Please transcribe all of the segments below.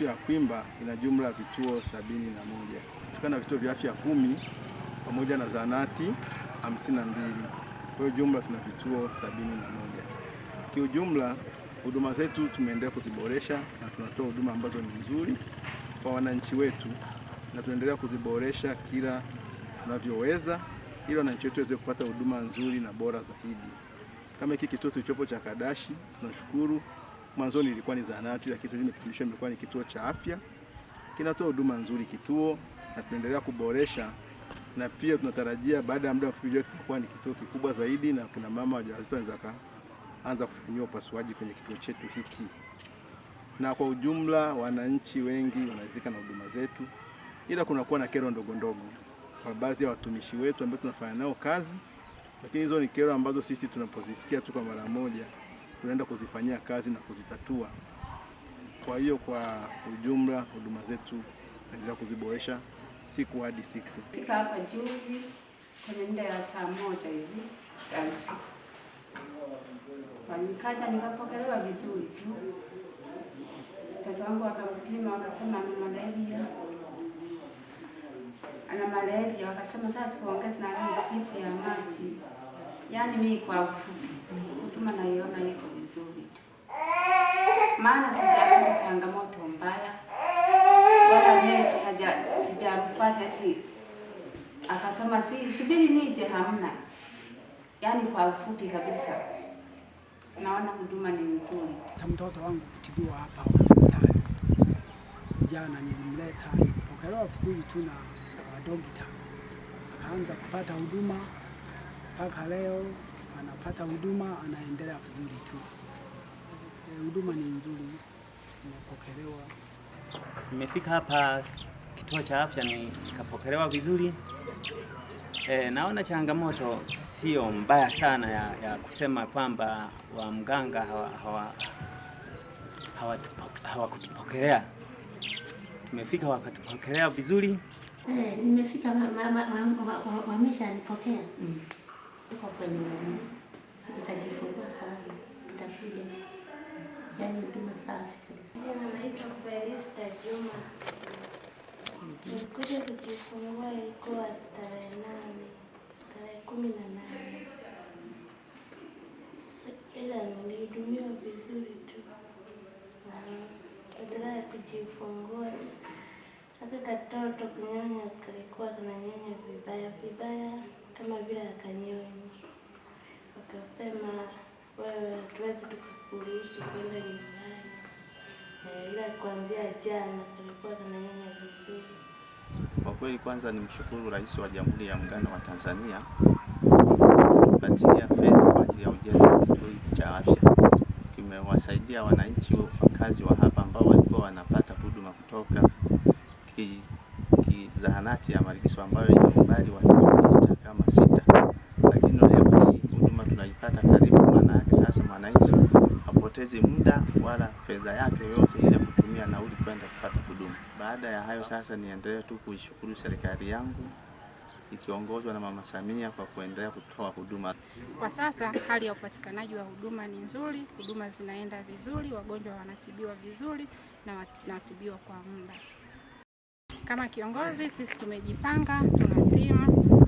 ya Kwimba ina jumla ya vituo 71 kutokana na vituo vya afya 10 pamoja na zahanati 52. Kwa hiyo jumla tuna vituo 71. Kiujumla huduma zetu tumeendelea kuziboresha na tunatoa huduma ambazo ni nzuri kwa wananchi wetu, na tunaendelea kuziboresha kila tunavyoweza ili wananchi wetu waweze kupata huduma nzuri na bora zaidi. Kama hiki kituo tulichopo cha Kadashi, tunashukuru mwanzoni ilikuwa ni zahanati, lakini sasa imepandishwa imekuwa ni kituo cha afya. Kinatoa huduma nzuri kituo, na tunaendelea kuboresha, na pia tunatarajia baada ya muda mfupi kitakuwa ni kituo kikubwa zaidi, na kina mama wajawazito wanaweza anza kufanyiwa upasuaji kwenye kituo chetu hiki. Na kwa ujumla wananchi wengi wanaridhika na huduma zetu, ila kunakuwa na kero ndogo ndogo kwa baadhi ya watumishi wetu ambao tunafanya nao kazi, lakini hizo ni kero ambazo sisi tunapozisikia tu kwa mara moja tunaenda kuzifanyia kazi na kuzitatua. Kwa hiyo kwa ujumla huduma zetu tunaendelea kuziboresha siku hadi siku. Fika hapa juzi kwenye muda ya saa 1 hivi ya usiku. Nikaja nikapokelewa vizuri tu. Mtoto wangu akampima wakasema ana malaria, wakasema sasa tuongeze na dripu ya maji. Yaani mimi kwa ufupi huduma naiona iko vizuri tu. Maana sijapata changamoto mbaya. Wala nesi sijapata eti akasema subiri nije, hamna. Yaani kwa ufupi kabisa naona huduma ni nzuri. Mtoto wangu kutibiwa hapa hospitali. Jana nilimleta, nilipokelewa vizuri tu na dokta. Akaanza kupata huduma mpaka leo anapata huduma, anaendelea vizuri tu. Huduma ni nzuri, nimepokelewa. Nimefika hapa kituo cha afya nikapokelewa vizuri. Naona changamoto sio mbaya sana ya kusema kwamba wa mganga hawakutupokelea. Tumefika wakatupokelea vizuri. Nimefika wameshanipokea. Uko kwenye nitajifungua sana, nitakuja. Yaani huduma safi kabisa. Naitwa Felista Juma. Nilikuja kujifungua ilikuwa tarehe 18. Ila nilihudumiwa vizuri tu. Badala ya kujifungua, hata katoto kunyonya kalikuwa kananyonya vibaya kama vile akanyonya. Wakasema wewe tuwezi tukuruhusu kwenda nyumbani. Ila kuanzia jana kalikuwa kananyonya vizuri. Kwa kweli kwanza nimshukuru Rais wa Jamhuri ya Muungano wa Tanzania kupatia fedha kwa ajili ya ujenzi wa kituo hiki cha afya. Kimewasaidia wananchi wakazi wa hapa ambao walikuwa wanapata huduma kutoka zahanati ya Marigiso ambayo ina umbali wa kilomita kama 6. Lakini leo hii huduma tunaipata karibu, maana yake sasa mwananchi hapotezi muda wala fedha yake yote ile kutumia nauli kwenda kupata huduma. Baada ya hayo sasa niendelee tu kuishukuru serikali yangu ikiongozwa na Mama Samia kwa kuendelea kutoa huduma. Kwa sasa hali ya upatikanaji wa huduma ni nzuri, huduma zinaenda vizuri, wagonjwa wanatibiwa vizuri na wanatibiwa kwa muda. Kama kiongozi sisi tumejipanga, tuna timu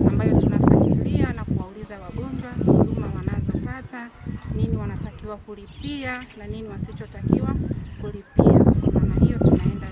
ambayo tunafuatilia na kuwauliza wagonjwa huduma wanazopata, nini wanatakiwa kulipia na nini wasichotakiwa kulipia. Kwa maana hiyo tunaenda